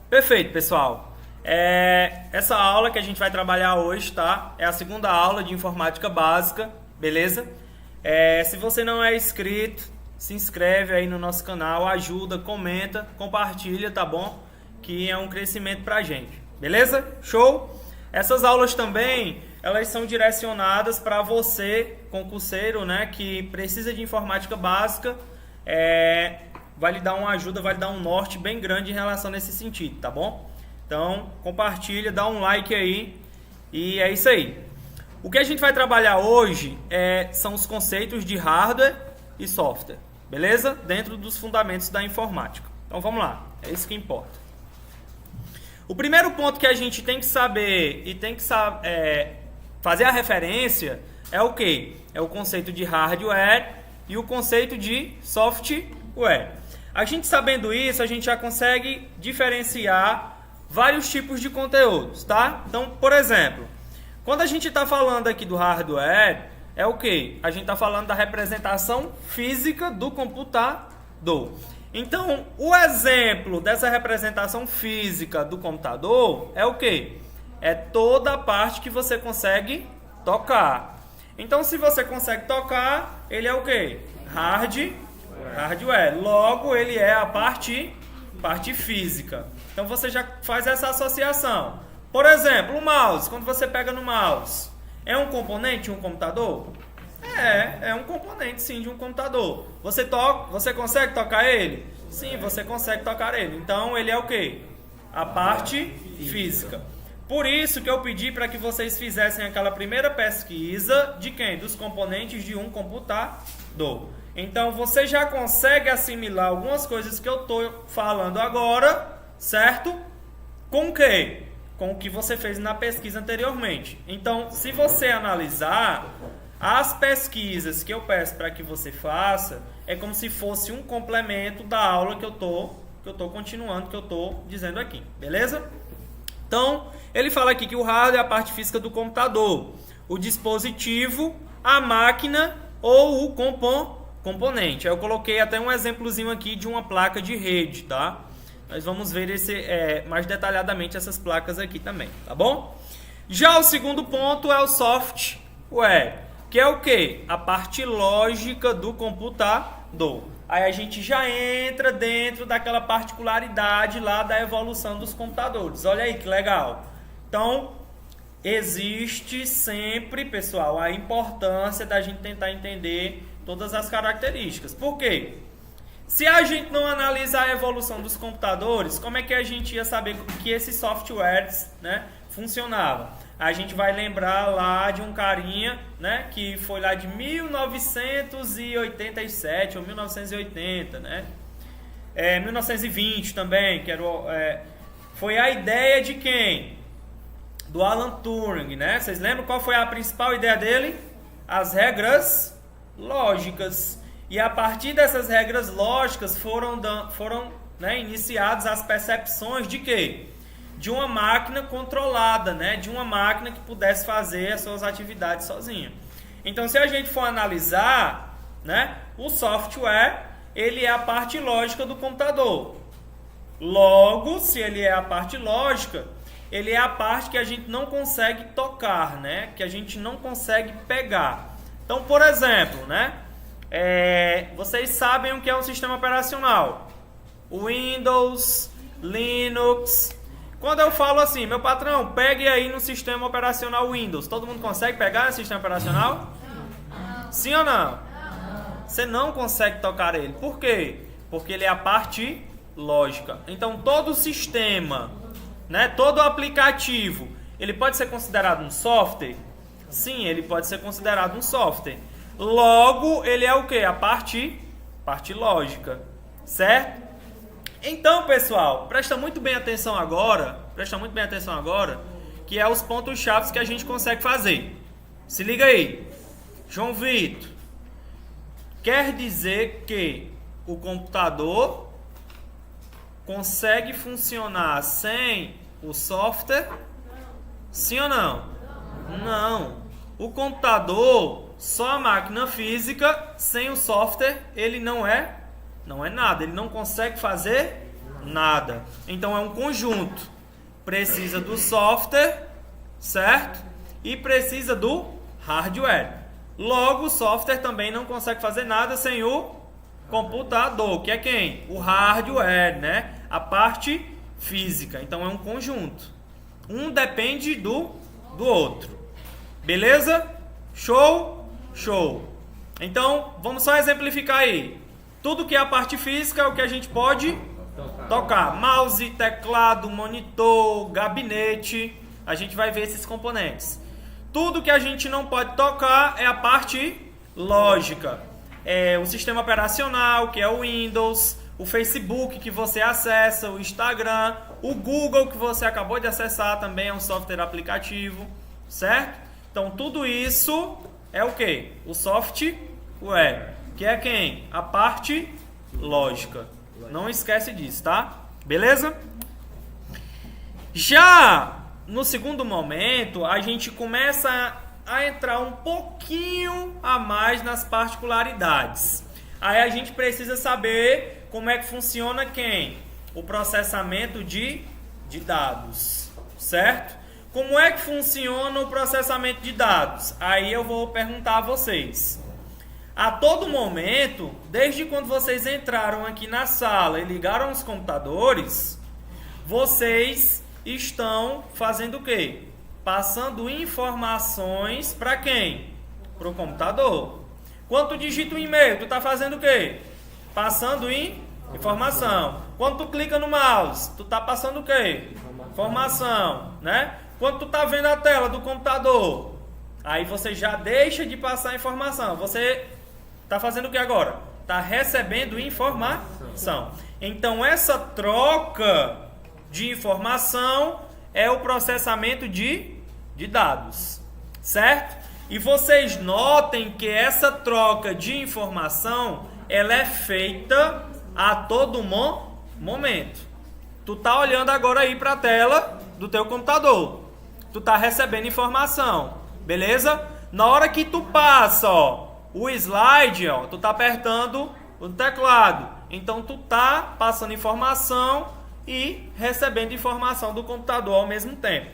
Perfeito, pessoal. Essa aula que a gente vai trabalhar hoje, tá? É a segunda aula de informática básica, beleza? Se você não é inscrito, se inscreve aí no nosso canal, ajuda, comenta, compartilha, tá bom? Que é um crescimento pra gente, beleza? Show? Essas aulas também, elas são direcionadas para você, concurseiro, né? Que precisa de informática básica, vai lhe dar uma ajuda, vai lhe dar um norte bem grande em relação nesse sentido, tá bom? Então, compartilha, dá um like aí e é isso aí. O que a gente vai trabalhar hoje são os conceitos de hardware e software, beleza? Dentro dos fundamentos da informática. Então, vamos lá, é isso que importa. O primeiro ponto que a gente tem que saber e tem que fazer a referência é o quê? É o conceito de hardware e o conceito de software. A gente sabendo isso, a gente já consegue diferenciar vários tipos de conteúdos, tá? Então, por exemplo, quando a gente está falando aqui do hardware, é o quê? A gente está falando da representação física do computador. Então, o exemplo dessa representação física do computador é o quê? É toda a parte que você consegue tocar. Então, se você consegue tocar, ele é o quê? Hardware. Logo, ele é a parte física. Então, você já faz essa associação. Por exemplo, o mouse. Quando você pega no mouse, é um componente de um computador? É um componente, sim, de um computador. Você consegue tocar ele? Sim, você consegue tocar ele. Então, ele é o quê? A parte física. Por isso que eu pedi para que vocês fizessem aquela primeira pesquisa de quem? Dos componentes de um computador. Então, você já consegue assimilar algumas coisas que eu estou falando agora, certo? Com o quê? Com o que você fez na pesquisa anteriormente. Então, se você analisar as pesquisas que eu peço para que você faça, é como se fosse um complemento da aula que eu estou continuando, que eu estou dizendo aqui, beleza? Então, ele fala aqui que o hardware é a parte física do computador, o dispositivo, a máquina ou o componente. Eu coloquei até um exemplozinho aqui de uma placa de rede, tá? Nós vamos ver mais detalhadamente essas placas aqui também, tá bom? Já o segundo ponto é o software, que é o quê? A parte lógica do computador. Aí a gente já entra dentro daquela particularidade lá da evolução dos computadores. Olha aí que legal. Então, existe sempre, pessoal, a importância da gente tentar entender todas as características. Por quê? Se a gente não analisar a evolução dos computadores, como é que a gente ia saber que esses softwares, né, funcionavam? A gente vai lembrar lá de um carinha, né, que foi lá de 1987 ou 1980, né? 1920 também, que foi a ideia de quem? Do Alan Turing, né? Vocês lembram qual foi a principal ideia dele? As regras lógicas. E a partir dessas regras lógicas foram iniciadas as percepções de quê? De uma máquina controlada, né? De uma máquina que pudesse fazer as suas atividades sozinha. Então, se a gente for analisar, né, o software, ele é a parte lógica do computador. Logo, se ele é a parte lógica, ele é a parte que a gente não consegue tocar, né? Que a gente não consegue pegar. Então, por exemplo, né? Vocês sabem o que é um sistema operacional? Windows, Linux. Quando eu falo assim, meu patrão, pegue aí no sistema operacional Windows. Todo mundo consegue pegar no sistema operacional? Sim ou não? Você não consegue tocar ele. Por quê? Porque ele é a parte lógica. Então, todo sistema, né, todo aplicativo, ele pode ser considerado um software? Sim, ele pode ser considerado um software. Logo, ele é o quê? A parte lógica, certo? Então, pessoal, presta muito bem atenção agora, que é os pontos-chave que a gente consegue fazer. Se liga aí. João Vitor, quer dizer que o computador consegue funcionar sem o software? Sim ou não? Não. O computador, só a máquina física, sem o software, ele não é nada. Ele não consegue fazer Nada. Então é um conjunto. Precisa do software, certo? E precisa do hardware. Logo, o software também não consegue fazer nada sem o computador, que é quem? O hardware, né? A parte física. Então é um conjunto. Um depende do outro. Beleza? Show? Show. Então, vamos só exemplificar aí. Tudo que é a parte física é o que a gente pode tocar. Mouse, teclado, monitor, gabinete. A gente vai ver esses componentes. Tudo que a gente não pode tocar é a parte lógica. É o sistema operacional, que é o Windows, o Facebook que você acessa, o Instagram, o Google que você acabou de acessar também é um software aplicativo, certo? Então tudo isso é o que? O software, que é quem? A parte lógica. Não esquece disso, tá? Beleza? Já no segundo momento, a gente começa a entrar um pouquinho a mais nas particularidades. Aí a gente precisa saber como é que funciona quem? O processamento de dados, certo? Como é que funciona o processamento de dados? Aí eu vou perguntar a vocês. A todo momento, desde quando vocês entraram aqui na sala e ligaram os computadores, vocês estão fazendo o quê? Passando informações para quem? Para o computador. Quando tu digita um e-mail, tu está fazendo o quê? Passando informação. Quando tu clica no mouse, tu está passando o quê? Informação, né? Quando tu está vendo a tela do computador, aí você já deixa de passar informação. Você está fazendo o que agora? Está recebendo informação. Então, essa troca de informação é o processamento de dados, certo? E vocês notem que essa troca de informação, ela é feita a todo momento. Tu tá olhando agora aí para a tela do teu computador. Tu tá recebendo informação, beleza? Na hora que tu passa, ó, o slide, ó, tu tá apertando o teclado. Então tu tá passando informação e recebendo informação do computador ao mesmo tempo.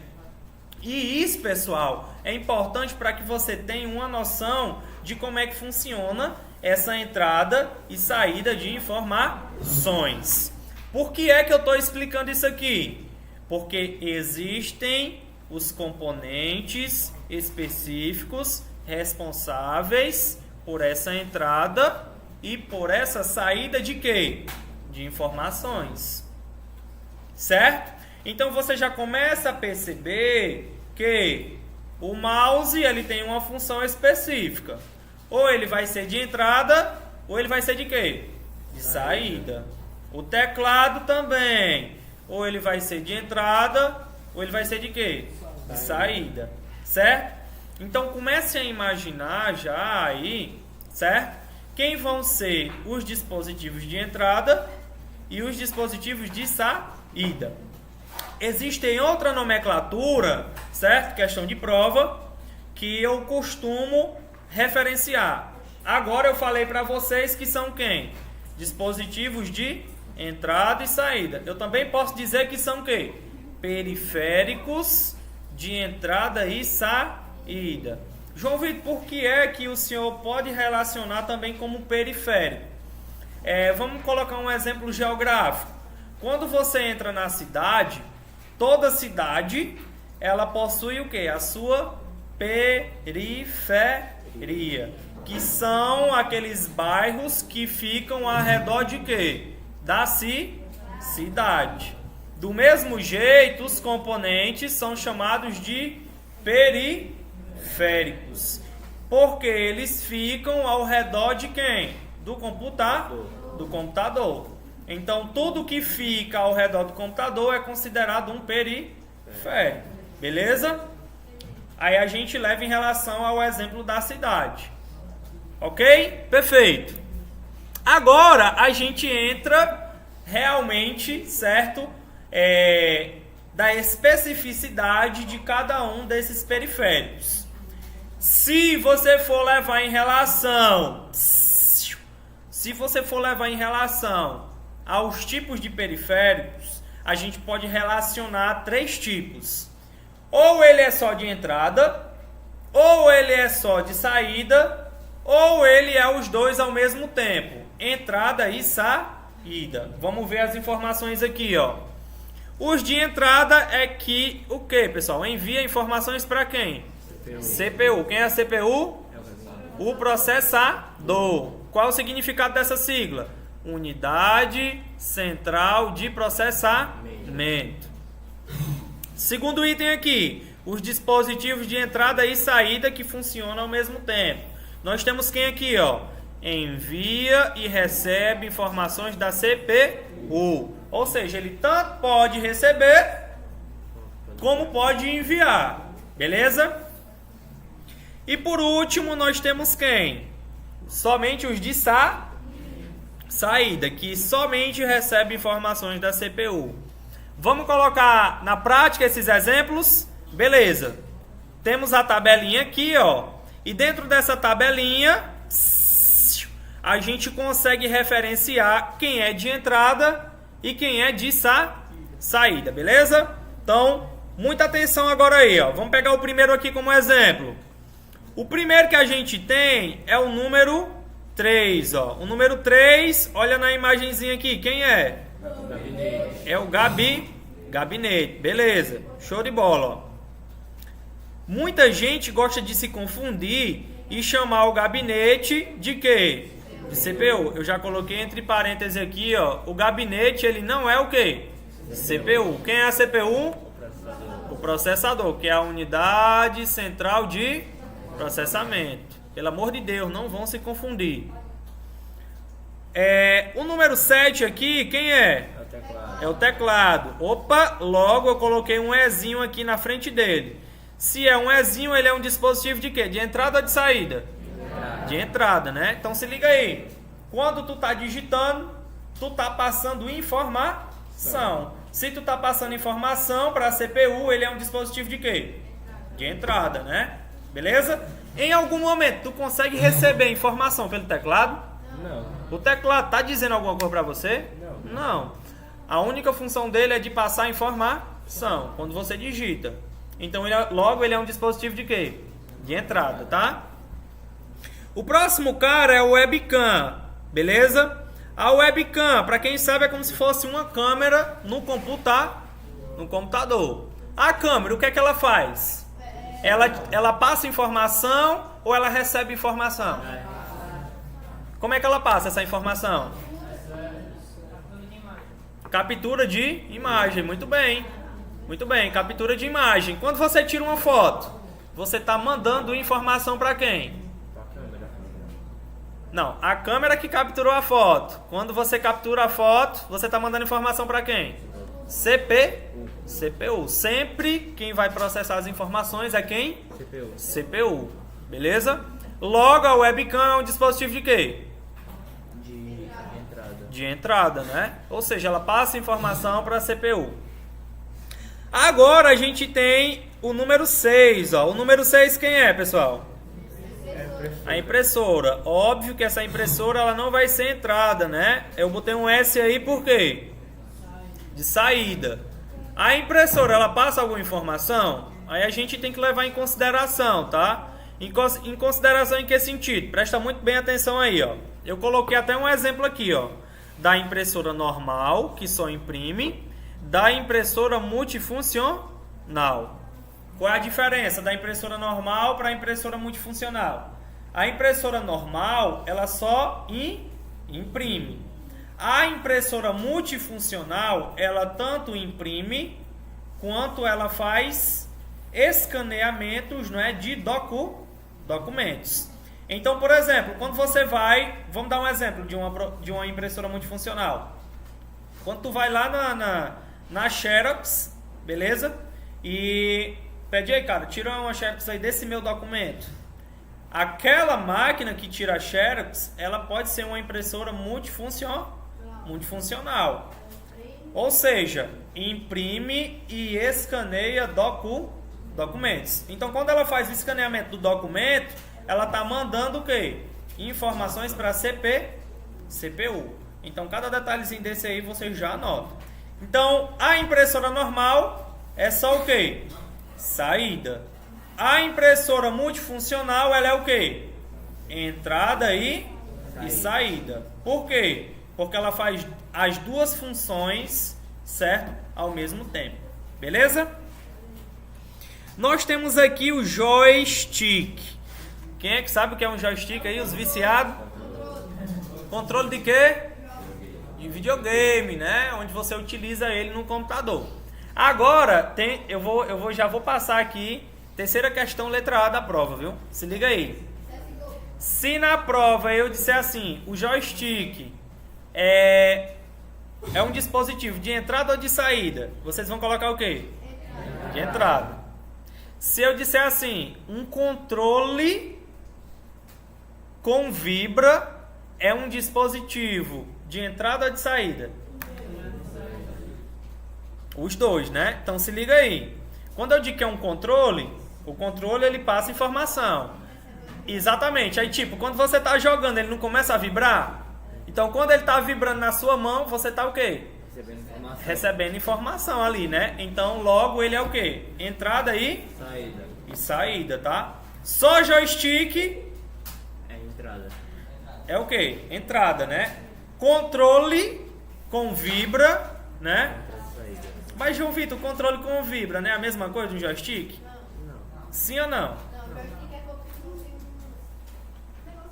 E isso, pessoal, é importante para que você tenha uma noção de como é que funciona essa entrada e saída de informações. Por que é que eu estou explicando isso aqui? Porque existem os componentes específicos responsáveis por essa entrada e por essa saída de quê? De informações. Certo? Então você já começa a perceber que o mouse ele tem uma função específica. Ou ele vai ser de entrada, ou ele vai ser de quê? De saída. O teclado também. Ou ele vai ser de entrada, ou ele vai ser de quê? De saída. Certo? Então comece a imaginar já aí, certo? Quem vão ser os dispositivos de entrada e os dispositivos de saída. Existem outra nomenclatura, certo? Questão de prova, que eu costumo referenciar. Agora eu falei para vocês que são quem? Dispositivos de entrada e saída. Eu também posso dizer que são quê? Periféricos de entrada e saída. João Vitor, por que é que o senhor pode relacionar também como periférico? Vamos colocar um exemplo geográfico. Quando você entra na cidade, toda cidade, ela possui o quê? A sua periferia, que são aqueles bairros que ficam ao redor de quê? Da cidade. Do mesmo jeito, os componentes são chamados de periféricos, porque eles ficam ao redor de quem? Do computador. Então, tudo que fica ao redor do computador é considerado um periférico. Beleza? Aí a gente leva em relação ao exemplo da cidade. Ok? Perfeito. Agora, a gente entra realmente, certo? Da especificidade de cada um desses periféricos. Se você for levar em relação aos tipos de periféricos, a gente pode relacionar 3 tipos. Ou ele é só de entrada, ou ele é só de saída, ou ele é os dois ao mesmo tempo, entrada e saída. Vamos ver as informações aqui, ó. Os de entrada é que o que, pessoal? Envia informações para quem? CPU. Quem é a CPU? O processador. Qual o significado dessa sigla? Unidade Central de Processamento. Segundo item aqui, os dispositivos de entrada e saída que funcionam ao mesmo tempo. Nós temos quem aqui, ó? Envia e recebe informações da CPU. Ou seja, ele tanto pode receber como pode enviar. Beleza? E por último, nós temos quem? Somente os de saída, que somente recebe informações da CPU. Vamos colocar na prática esses exemplos? Beleza. Temos a tabelinha aqui, ó. E dentro dessa tabelinha, a gente consegue referenciar quem é de entrada e quem é de saída, beleza? Então, muita atenção agora aí, ó. Vamos pegar o primeiro aqui como exemplo. O primeiro que a gente tem é o número 3, ó. O número 3, olha na imagenzinha aqui, quem é? É o gabinete, beleza, show de bola, ó. Muita gente gosta de se confundir e chamar o gabinete de quê? De CPU. Eu já coloquei entre parênteses aqui, ó, o gabinete ele não é o quê? CPU. Quem é a CPU? O processador, que é a unidade central de processamento. Pelo amor de Deus, não vão se confundir. O número 7 aqui, quem é? É o teclado. Opa, logo eu coloquei um Ezinho aqui na frente dele. Se é um Ezinho, ele é um dispositivo de quê? De entrada ou de saída? De entrada, né? Então se liga aí. Quando tu tá digitando, tu tá passando informação. Se tu tá passando informação para a CPU, ele é um dispositivo de quê? De entrada, né? Beleza? Em algum momento, tu consegue receber informação pelo teclado? Não. O teclado tá dizendo alguma coisa para você? Não. A única função dele é de passar informação quando você digita. Então, logo ele é um dispositivo de quê? De entrada, tá? O próximo cara é o webcam, beleza? A webcam, para quem sabe, é como se fosse uma câmera no computador. A câmera, o que é que ela faz? Ela passa informação ou ela recebe informação? Como é que ela passa essa informação? Captura de imagem, muito bem. Muito bem, captura de imagem. Quando você tira uma foto, você está mandando informação para quem? Não, a câmera que capturou a foto. Quando você captura a foto, você está mandando informação para quem? CPU. Sempre quem vai processar as informações é quem? CPU. Beleza? Logo, a webcam é um dispositivo de quê? De entrada, né? Ou seja, ela passa informação para a CPU. Agora a gente tem o número 6, ó. O número 6 quem é, pessoal? A impressora. Óbvio que essa impressora ela não vai ser entrada, né? Eu botei um S aí por quê? De saída. A impressora ela passa alguma informação? Aí a gente tem que levar em consideração, tá? Em consideração em que sentido? Presta muito bem atenção aí, ó. Eu coloquei até um exemplo aqui, ó. Da impressora normal, que só imprime, da impressora multifuncional. Qual é a diferença da impressora normal para a impressora multifuncional? A impressora normal, ela só imprime. A impressora multifuncional, ela tanto imprime, quanto ela faz escaneamentos, não é, de documentos. Então, por exemplo, quando você vai... Vamos dar um exemplo de uma impressora multifuncional. Quando tu vai lá na Xerox, beleza? E pede aí, cara, tira uma Xerox aí desse meu documento. Aquela máquina que tira a Xerox, ela pode ser uma impressora multifuncional. Ou seja, imprime e escaneia documentos. Então, quando ela faz o escaneamento do documento, ela está mandando o quê? Informações para a CPU. Então, cada detalhezinho desse aí você já anota. Então, a impressora normal é só o quê? Saída. A impressora multifuncional, ela é o quê? Entrada e saída. Por quê? Porque ela faz as duas funções, certo? Ao mesmo tempo. Beleza? Nós temos aqui o joystick. Quem é que sabe o que é um joystick aí? Os viciados? Controle de quê? De videogame, né? Onde você utiliza ele no computador. Agora, já vou passar aqui. Terceira questão, letra A da prova, viu? Se liga aí. Se na prova eu disser assim, o joystick é um dispositivo de entrada ou de saída, vocês vão colocar o quê? De entrada. Se eu disser assim, um controle com vibra é um dispositivo de entrada ou de saída? Os dois, né? Então se liga aí. Quando eu digo que é um controle, o controle ele passa informação. Exatamente. Aí tipo, quando você está jogando, ele não começa a vibrar? Então quando ele está vibrando na sua mão, você está o quê? Recebendo informação ali, né? Então logo ele é o quê? Entrada e saída, tá? Só joystick é entrada. É o quê? Entrada, né? Controle com vibra, né? Mas, João Vitor, controle com vibra, né? A mesma coisa de um joystick? Não. Sim ou não? Não, joystick é como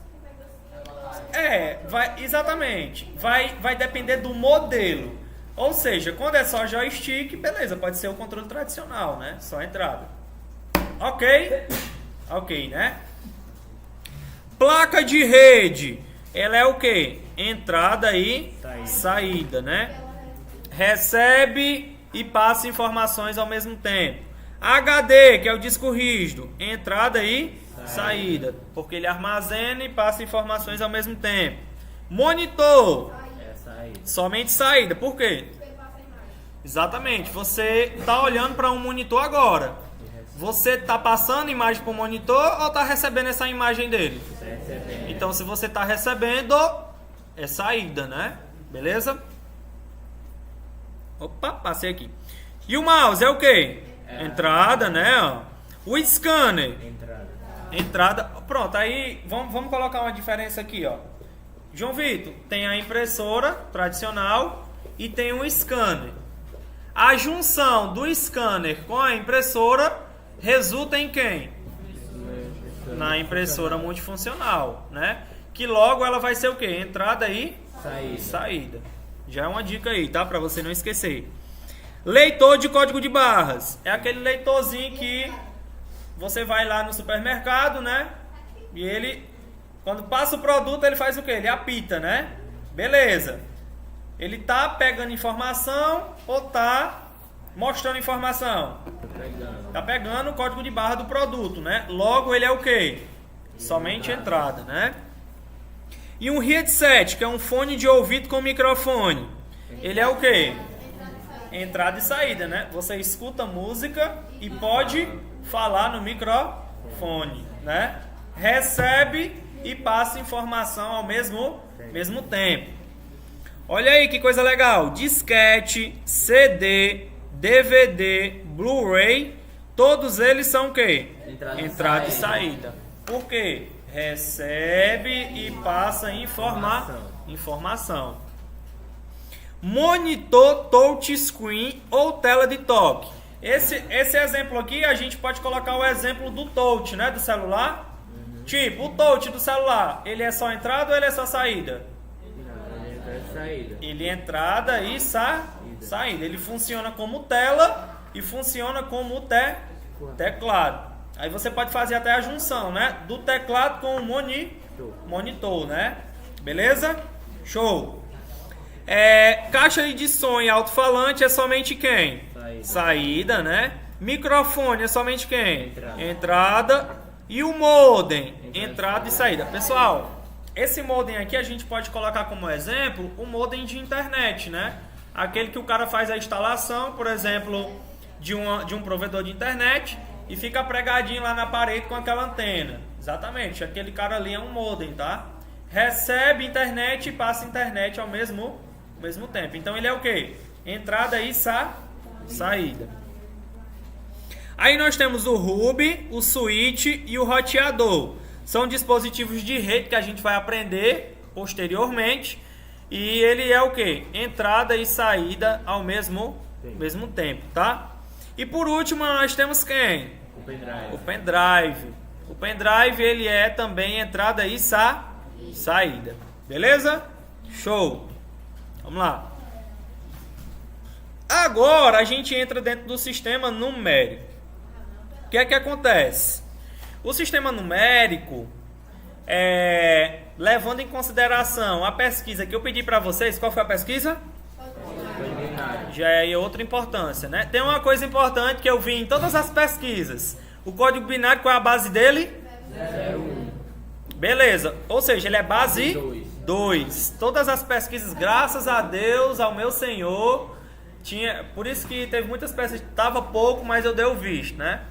um negócio que Vai, exatamente. Vai depender do modelo. Ou seja, quando é só joystick, beleza, pode ser o controle tradicional, né? Só entrada. Ok? Ok, né? Placa de rede. Ela é o quê? Entrada e saída, né? Recebe e passa informações ao mesmo tempo. HD, que é o disco rígido, entrada e saída, porque ele armazena e passa informações ao mesmo tempo. Monitor, somente saída. Por quê? Exatamente, você está olhando para um monitor agora. Você está passando imagem para o monitor ou está recebendo essa imagem dele? Então, se você está recebendo, é saída, né? Beleza? Opa, passei aqui. E o mouse é o quê? Entrada, né? O scanner. Entrada. Pronto, aí vamos colocar uma diferença aqui, ó. João Vitor, tem a impressora tradicional e tem o scanner. A junção do scanner com a impressora resulta em quem? Na impressora multifuncional, né? Que logo ela vai ser o quê? Entrada e saída. Já é uma dica aí, tá? Pra você não esquecer. Leitor de código de barras. É aquele leitorzinho que você vai lá no supermercado, né? E ele, quando passa o produto, ele faz o quê? Ele apita, né? Beleza. Ele tá pegando informação ou tá mostrando informação? Tá pegando o código de barra do produto, né? Logo ele é o quê? Somente entrada, né? E um headset, que é um fone de ouvido com microfone. Ele é o quê? Entrada e saída, né? Você escuta música e pode falar no microfone, né? Recebe e passa informação ao mesmo tempo. Olha aí que coisa legal. Disquete, CD, DVD, Blu-ray, todos eles são o quê? Entrada e saída. Por quê? Recebe e passa informação. Monitor touchscreen ou tela de toque. Esse exemplo aqui a gente pode colocar o exemplo do touch, né, do celular. Tipo, o touch do celular, ele é só entrada ou ele é só saída? Ele é entrada e saída. Ele funciona como tela e funciona como teclado. Aí você pode fazer até a junção, né? Do teclado com o monitor, né? Beleza? Show! Caixa de som e alto-falante é somente quem? Saída, né? Microfone é somente quem? Entrada. E o modem? Entrada e saída. Pessoal, esse modem aqui a gente pode colocar como exemplo o modem de internet, né? Aquele que o cara faz a instalação, por exemplo, de um provedor de internet e fica pregadinho lá na parede com aquela antena. Exatamente, aquele cara ali é um modem, tá? recebe internet e passa internet ao mesmo tempo. Então ele é o quê? Entrada e saída. Aí nós temos o hub, o switch e o roteador. São dispositivos de rede que a gente vai aprender posteriormente. E ele é o quê? Entrada e saída ao mesmo tempo, tá? E por último nós temos quem? O pendrive. O pendrive. O pendrive ele é também entrada e saída. Beleza? Show. Vamos lá. Agora a gente entra dentro do sistema numérico. O que é que acontece? O sistema numérico, levando em consideração a pesquisa que eu pedi para vocês, qual foi a pesquisa? Já é outra importância, né? Tem uma coisa importante que eu vi em todas as pesquisas. O código binário, qual é a base dele? 0,1. Beleza. Ou seja, ele é base 2. Todas as pesquisas, graças a Deus, ao meu Senhor, tinha. Por isso que teve muitas pesquisas, estava pouco, mas eu dei o visto, né?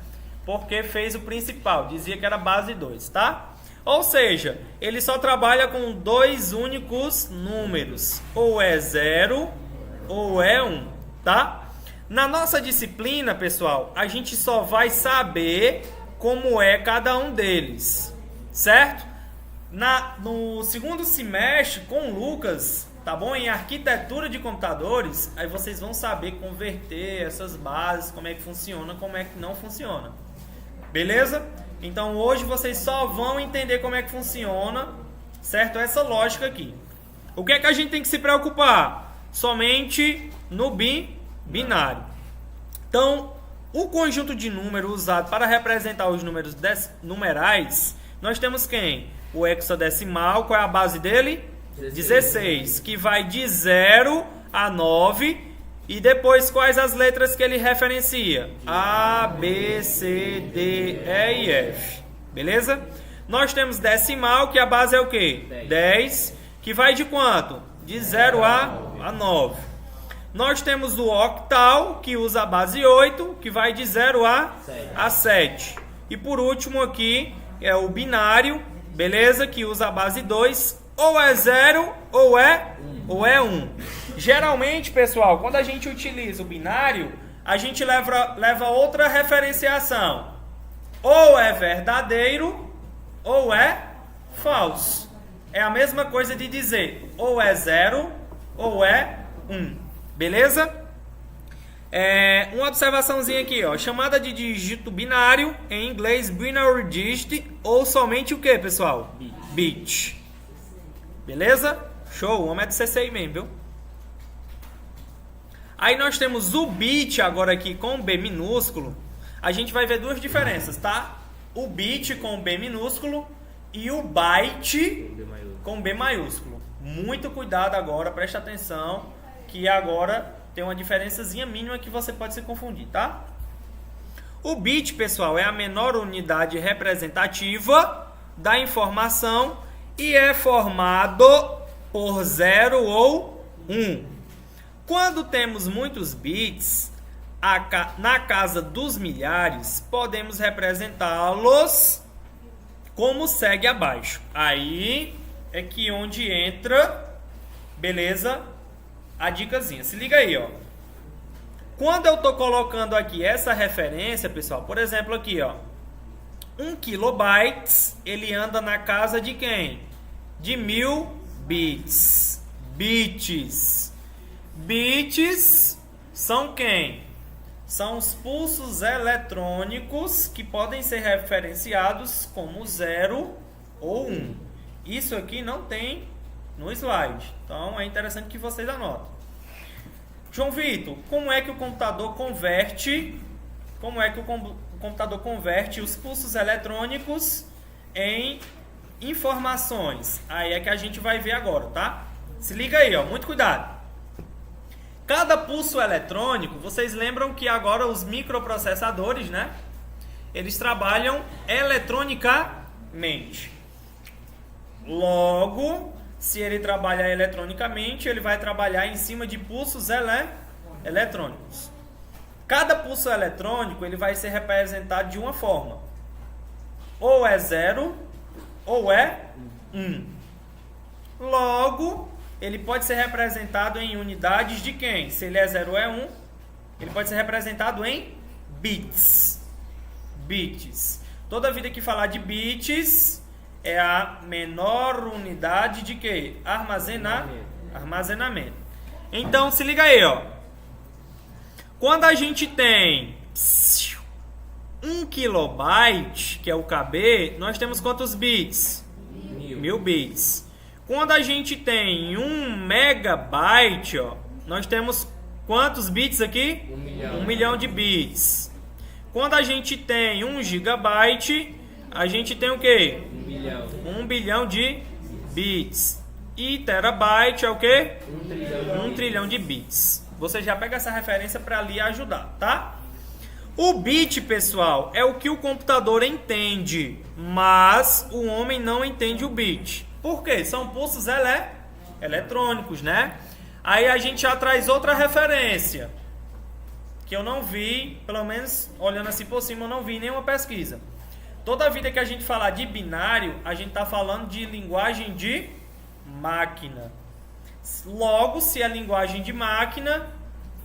Porque fez o principal, dizia que era base 2, tá? Ou seja, ele só trabalha com dois únicos números, ou é 0 ou é 1, tá? Na nossa disciplina, pessoal, a gente só vai saber como é cada um deles, certo? No segundo semestre, com o Lucas, tá bom? Em arquitetura de computadores, aí vocês vão saber converter essas bases, como é que funciona, como é que não funciona. Beleza? Então hoje vocês só vão entender como é que funciona, certo? Essa lógica aqui. O que é que a gente tem que se preocupar? Somente no binário. Então, o conjunto de números usado para representar os números numerais, nós temos quem? O hexadecimal, qual é a base dele? 16, que vai de 0 a 9. E depois, quais as letras que ele referencia? A, B, C, D, E e F. Beleza? Nós temos decimal, que a base é o quê? 10, que vai de quanto? De 0 a 9. Nós temos o octal, que usa a base 8, que vai de 0 a 7. E por último aqui, é o binário, beleza? Que usa a base 2, ou é 0 ou é 1. Geralmente, pessoal, quando a gente utiliza o binário, a gente leva outra referenciação. Ou é verdadeiro, ou é falso. É a mesma coisa de dizer ou é 0, ou é 1. Beleza? Uma observaçãozinha aqui, ó. Chamada de dígito binário, em inglês, binary digit, ou somente o que, pessoal? Bit. Beleza? Show, o homem é do CCI mesmo, viu? Aí nós temos o bit agora aqui com B minúsculo. A gente vai ver duas diferenças, tá? O bit com B minúsculo e o byte com B maiúsculo. Muito cuidado agora, presta atenção, que agora tem uma diferençazinha mínima que você pode se confundir, tá? O bit, pessoal, é a menor unidade representativa da informação e é formado por 0 ou 1. Quando temos muitos bits, na casa dos milhares, podemos representá-los como segue abaixo. Aí é que onde entra, beleza, a dicasinha. Se liga aí, ó. Quando eu estou colocando aqui essa referência, pessoal, por exemplo aqui, ó, 1 kilobytes, ele anda na casa de quem? De 1000 bits. Bits são quem? São os pulsos eletrônicos que podem ser referenciados como 0 ou 1. Isso aqui não tem no slide. Então é interessante que vocês anotem. João Vitor, como é que o computador converte os pulsos eletrônicos em informações? Aí é que a gente vai ver agora, tá? Se liga aí, ó, muito cuidado. Cada pulso eletrônico, vocês lembram que agora os microprocessadores, né? Eles trabalham eletronicamente. Logo, se ele trabalhar eletronicamente, ele vai trabalhar em cima de pulsos eletrônicos. Cada pulso eletrônico, ele vai ser representado de uma forma. Ou é 0, ou é 1. Logo, ele pode ser representado em unidades de quem? Se ele é 0 ou é 1, ele pode ser representado em bits. Bits. Toda vida que falar de bits é a menor unidade de quê? Armazenamento. Então, se liga aí, ó. Quando a gente tem 1 kilobyte, que é o KB, nós temos quantos bits? 1000 bits. Quando a gente tem 1 megabyte, ó, nós temos quantos bits aqui? 1 milhão de bits. Quando a gente tem 1 gigabyte, a gente tem o quê? 1 bilhão de bits. E terabyte é o quê? 1 trilhão de bits. Você já pega essa referência para ali ajudar, tá? O bit, pessoal, é o que o computador entende, mas o homem não entende o bit. Por quê? São pulsos eletrônicos, né? Aí a gente já traz outra referência, que eu não vi, pelo menos olhando assim por cima, eu não vi em nenhuma pesquisa. Toda vida que a gente falar de binário, a gente está falando de linguagem de máquina. Logo, se é linguagem de máquina,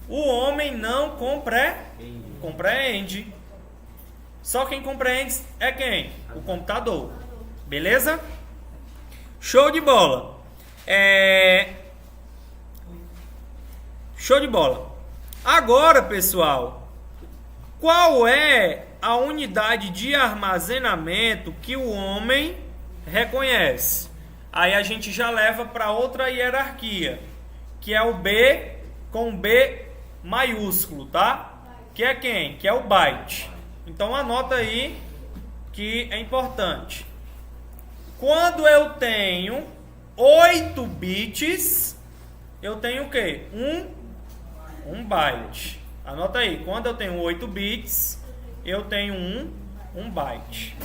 o homem não compreende. Só quem compreende é quem? O computador. Beleza? Show de bola. Show de bola. Agora, pessoal, qual é a unidade de armazenamento que o homem reconhece? Aí a gente já leva para outra hierarquia, que é o B com B maiúsculo, tá? Que é quem? Que é o byte. Então anota aí que é importante. Quando eu tenho 8 bits, eu tenho o quê? Um byte. Anota aí, quando eu tenho 8 bits, eu tenho um byte.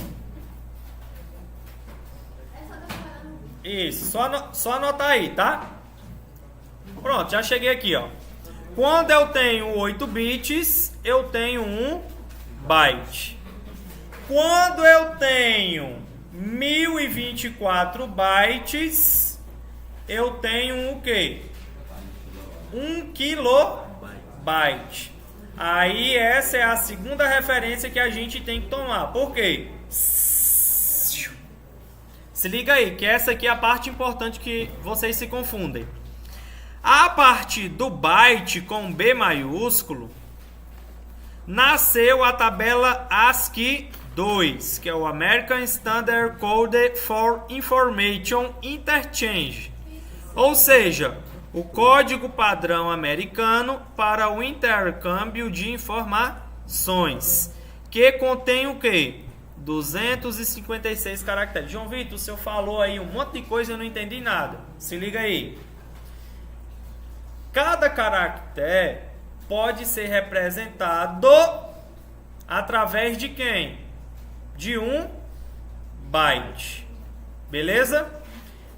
Isso, só anotar aí, tá? Pronto, já cheguei aqui, ó. Quando eu tenho 8 bits, eu tenho 1 byte. Quando eu tenho 1024 bytes, eu tenho o quê? 1 kilobyte. Aí essa é a segunda referência que a gente tem que tomar. Por quê? Se liga aí, que essa aqui é a parte importante que vocês se confundem. A partir do byte com B maiúsculo, nasceu a tabela ASCII 2, que é o American Standard Code for Information Interchange. Ou seja, o código padrão americano para o intercâmbio de informações, que contém o quê? 256 caracteres. João Vitor, o senhor falou aí um monte de coisa e eu não entendi nada. Se liga aí. Cada caractere pode ser representado através de quem? De 1 byte. Beleza?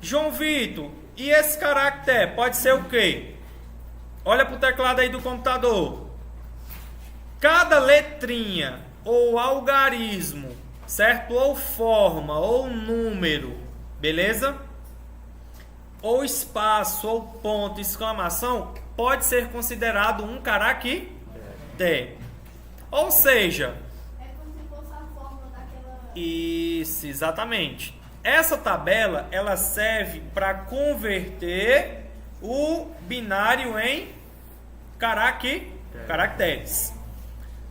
João Vitor, e esse caractere pode ser o quê? Olha para o teclado aí do computador. Cada letrinha ou algarismo, certo? Ou forma, ou número, beleza? Ou espaço, ou ponto, exclamação, pode ser considerado um caractere. Ou seja, É como se fosse a fórmula daquela. isso, exatamente. Essa tabela, ela serve para converter o binário em caracteres.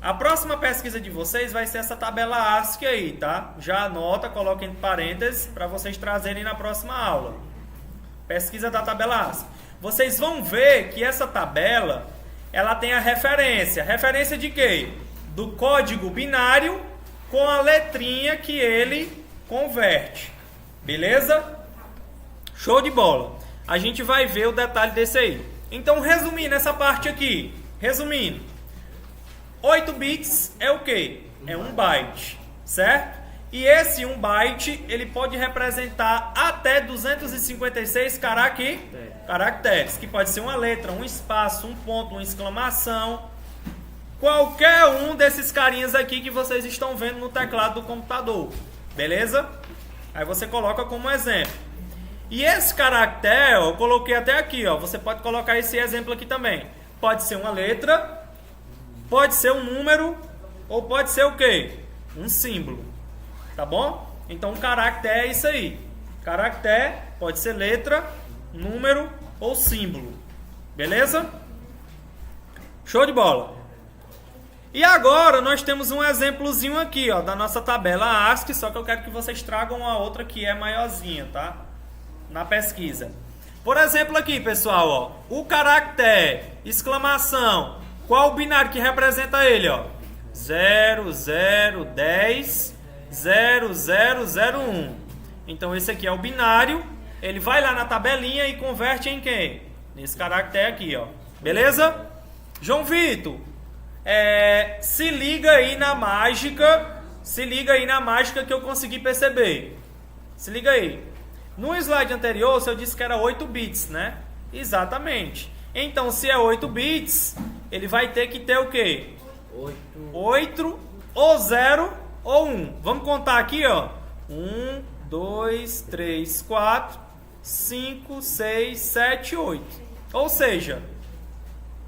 A próxima pesquisa de vocês vai ser essa tabela ASCII aí, tá? Já anota, coloca entre parênteses para vocês trazerem na próxima aula. Pesquisa da tabela ASCII. Vocês vão ver que essa tabela, ela tem a referência. Referência de quê? Do código binário com a letrinha que ele converte. Beleza? Show de bola. A gente vai ver o detalhe desse aí. Então, resumindo essa parte aqui. Resumindo. 8 bits é o quê? É 1 byte, certo? E esse 1 byte, ele pode representar até 256 caracteres, que pode ser uma letra, um espaço, um ponto, uma exclamação, qualquer um desses carinhas aqui que vocês estão vendo no teclado do computador, beleza? Aí você coloca como exemplo. E esse caractere, ó, eu coloquei até aqui, ó. Você pode colocar esse exemplo aqui também. Pode ser uma letra, pode ser um número, ou pode ser o quê? Um símbolo. Tá bom? Então, caractere é isso aí. Caractere pode ser letra, número ou símbolo. Beleza? Show de bola. E agora nós temos um exemplozinho aqui, ó, da nossa tabela ASCII, só que eu quero que vocês tragam uma outra que é maiorzinha, tá? Na pesquisa. Por exemplo aqui, pessoal, ó, o caractere, exclamação, qual o binário que representa ele, ó? 0010 0001. Então esse aqui é o binário, ele vai lá na tabelinha e converte em quem? Nesse caractere aqui, ó. Beleza? João Vitor, se liga aí na mágica, que eu consegui perceber. Se liga aí. No slide anterior, eu disse que era 8 bits, né? Exatamente. Então, se é 8 bits, ele vai ter que ter o quê? 8 ou 0 ou 1. Vamos contar aqui, ó. 1, 2, 3, 4, 5, 6, 7, 8. Ou seja,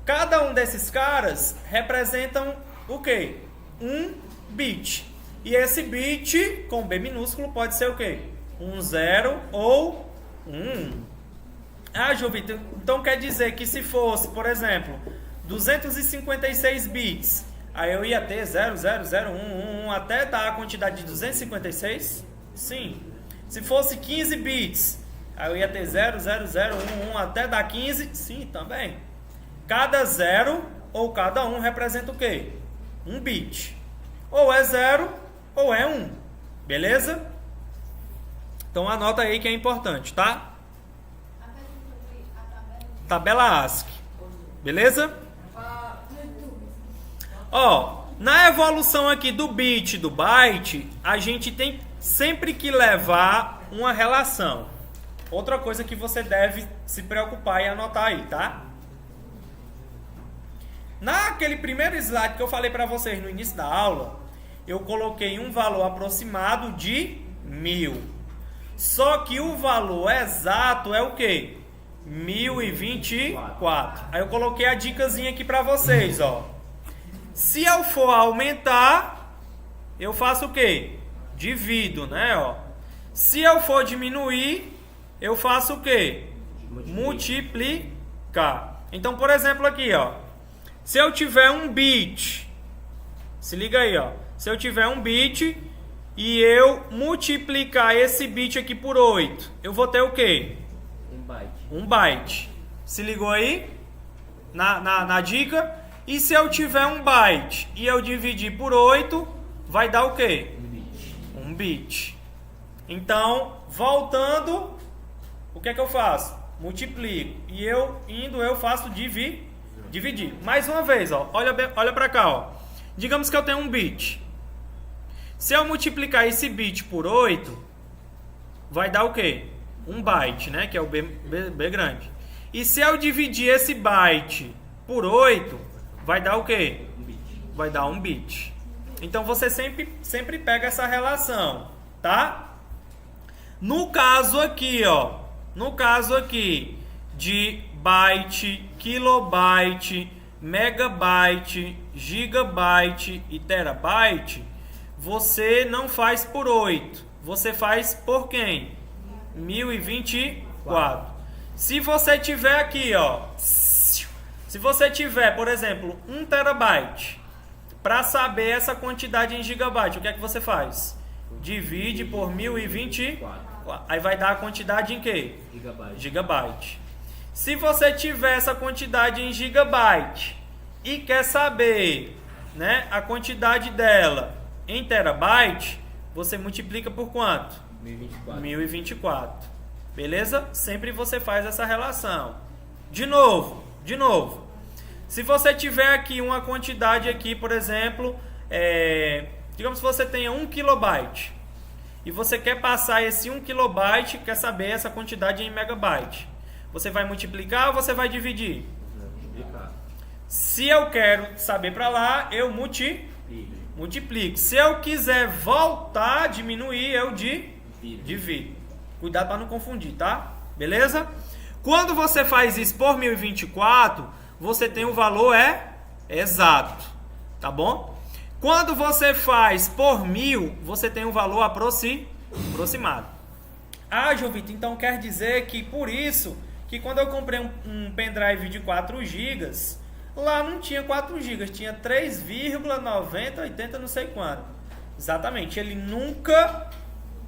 cada um desses caras representam o quê? Um bit. E esse bit, com B minúsculo, pode ser o quê? 0 ou 1. Ah, João Vitor, então quer dizer que se fosse, por exemplo, 256 bits, aí eu ia ter 0, 0, 0, 1, 1, até dar a quantidade de 256? Sim. Se fosse 15 bits, aí eu ia ter 0, 0, 0, 1, 1, até dar 15? Sim, também. Cada 0 ou cada 1 representa o quê? Um bit. Ou é 0 ou é 1. Beleza? Então anota aí que é importante, tá? Tabela ASCII. Beleza? Ó, na evolução aqui do bit e do byte, a gente tem sempre que levar uma relação. Outra coisa que você deve se preocupar e anotar aí, tá? Naquele primeiro slide que eu falei para vocês no início da aula, eu coloquei um valor aproximado de 1000. Só que o valor exato é o quê? 1024. Aí eu coloquei a dicasinha aqui para vocês, ó. Se eu for aumentar, eu faço o quê? Divido, né, ó. Se eu for diminuir, eu faço o quê? Multiplicar. Então, por exemplo, aqui, ó. Se eu tiver um bit, se liga aí, ó. Se eu tiver um bit e eu multiplicar esse bit aqui por 8, eu vou ter o quê? Um byte. Se ligou aí? Na dica? E se eu tiver um byte e eu dividir por 8, vai dar o quê? Um bit. Então, voltando, o que é que eu faço? Multiplico. E eu faço dividir. Mais uma vez, ó. Olha para cá, ó. Digamos que eu tenho um bit. Se eu multiplicar esse bit por 8, vai dar o quê? Um byte, né? Que é o B grande. E se eu dividir esse byte por 8, vai dar o quê? Vai dar um bit. Então você sempre pega essa relação, tá? No caso aqui, ó. No caso aqui de byte, kilobyte, megabyte, gigabyte e terabyte, você não faz por 8. Você faz por quem? 1024. Se você tiver aqui, ó, se você tiver, por exemplo, 1 terabyte, para saber essa quantidade em gigabyte, o que é que você faz? Divide por 1024. Aí vai dar a quantidade em quê? Gigabyte. Se você tiver essa quantidade em gigabyte e quer saber, né, a quantidade dela em terabyte, você multiplica por quanto? 1024. Beleza? Sempre você faz essa relação. De novo. Se você tiver aqui uma quantidade aqui, por exemplo, digamos que você tenha 1 kilobyte e você quer passar esse 1 kilobyte, quer saber essa quantidade em megabyte. Você vai multiplicar ou você vai dividir? Se eu quero saber para lá, eu multiplico. Se eu quiser voltar, diminuir, eu divido. Cuidado para não confundir, tá? Beleza? Quando você faz isso por 1024, você tem o valor exato, tá bom? Quando você faz por 1000, você tem um valor aproximado. Ah, João Vitor, então quer dizer que por isso que quando eu comprei um pendrive de 4 GB, lá não tinha 4 GB, tinha 3,9080 não sei quanto. Exatamente, ele nunca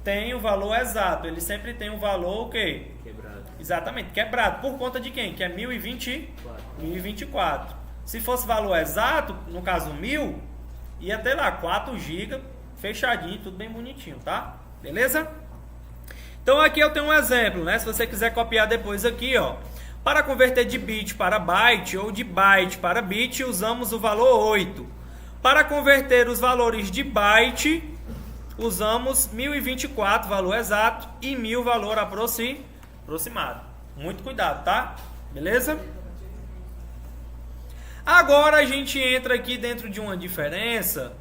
tem o valor exato, ele sempre tem um valor o quê? Quebrado. Exatamente, quebrado. Por conta de quem? Que é 1024. Se fosse valor exato, no caso 1000, ia ter lá 4 GB, fechadinho, tudo bem bonitinho, tá? Beleza? Então aqui eu tenho um exemplo, né? Se você quiser copiar depois aqui, ó. Para converter de bit para byte ou de byte para bit, usamos o valor 8. Para converter os valores de byte, usamos 1024, valor exato, e 1000, valor aproximado. Muito cuidado, tá? Beleza? Agora a gente entra aqui dentro de uma diferença,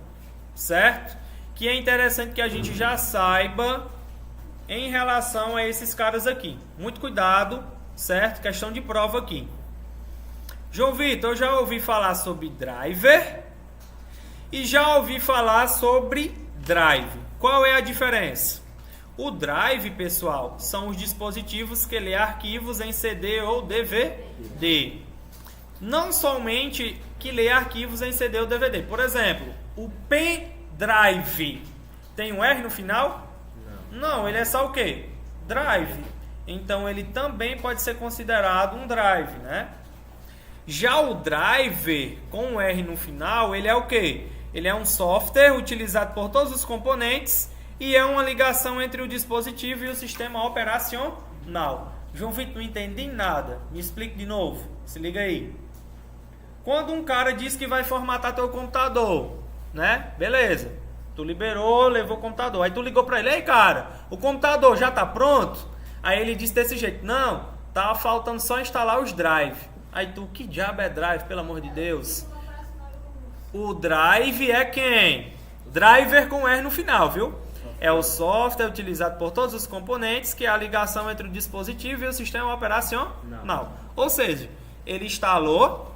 certo? Que é interessante que a gente já saiba em relação a esses caras aqui. Muito cuidado, certo? Questão de prova aqui. João Vitor, eu já ouvi falar sobre driver e já ouvi falar sobre drive. Qual é a diferença? O drive, pessoal, são os dispositivos que lê arquivos em CD ou DVD. Não somente que lê arquivos em CD ou DVD. Por exemplo, o pendrive tem um R no final? Não, ele é só o quê? Drive. Então ele também pode ser considerado um drive, né? Já o driver com um R no final, ele é o quê? Ele é um software utilizado por todos os componentes e é uma ligação entre o dispositivo e o sistema operacional. João Vitor, não entendi nada. Me explique de novo. Se liga aí. Quando um cara diz que vai formatar teu computador, né? Beleza. Tu liberou, levou o computador. Aí tu ligou pra ele: ei, cara, o computador já tá pronto? Aí ele disse desse jeito: não, tava faltando só instalar os drive. Aí tu, que diabo é drive, pelo amor de Deus? O drive é quem? Driver com R no final, viu? É o software utilizado por todos os componentes, que é a ligação entre o dispositivo e o sistema operacional. Ou seja, ele instalou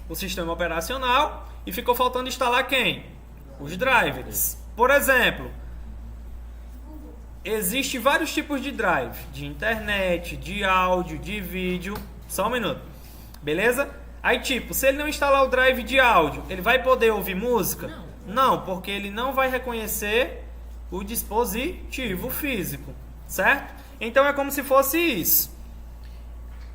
o sistema operacional e ficou faltando instalar quem? Os drivers. Por exemplo, existem vários tipos de drive, de internet, de áudio, de vídeo. Só um minuto. Beleza? Aí tipo, se ele não instalar o drive de áudio, ele vai poder ouvir música? Não, porque ele não vai reconhecer o dispositivo físico, certo? Então é como se fosse isso.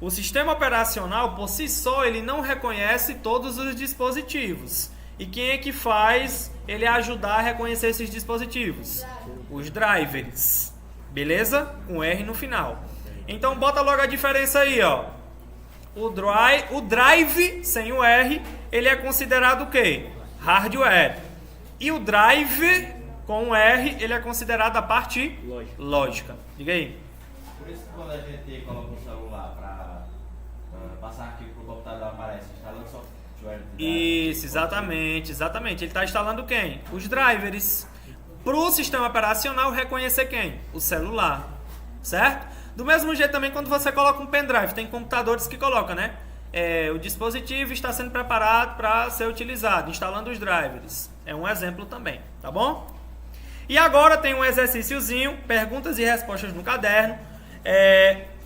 O sistema operacional, por si só, ele não reconhece todos os dispositivos. E quem é que faz ele ajudar a reconhecer esses dispositivos? Os drivers. Beleza? Com R no final. Então bota logo a diferença aí, ó. O drive sem o R, ele é considerado o quê? Hardware. E o drive com o R, ele é considerado a parte lógica. Diga aí. Por isso que quando a gente coloca um celular para passar arquivo para o computador, aparece instalando software. Isso, exatamente. Ele está instalando quem? Os drivers. Para o sistema operacional reconhecer quem? O celular. Certo? Do mesmo jeito também quando você coloca um pendrive. Tem computadores que colocam, né? O dispositivo está sendo preparado para ser utilizado, instalando os drivers. É um exemplo também, tá bom? E agora tem um exercíciozinho, perguntas e respostas no caderno.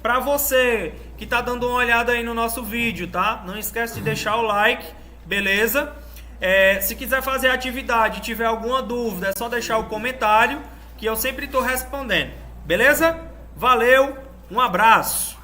Para você que está dando uma olhada aí no nosso vídeo, tá? Não esquece de deixar o like, beleza? Se quiser fazer a atividade e tiver alguma dúvida, é só deixar o comentário que eu sempre estou respondendo, beleza? Valeu, um abraço!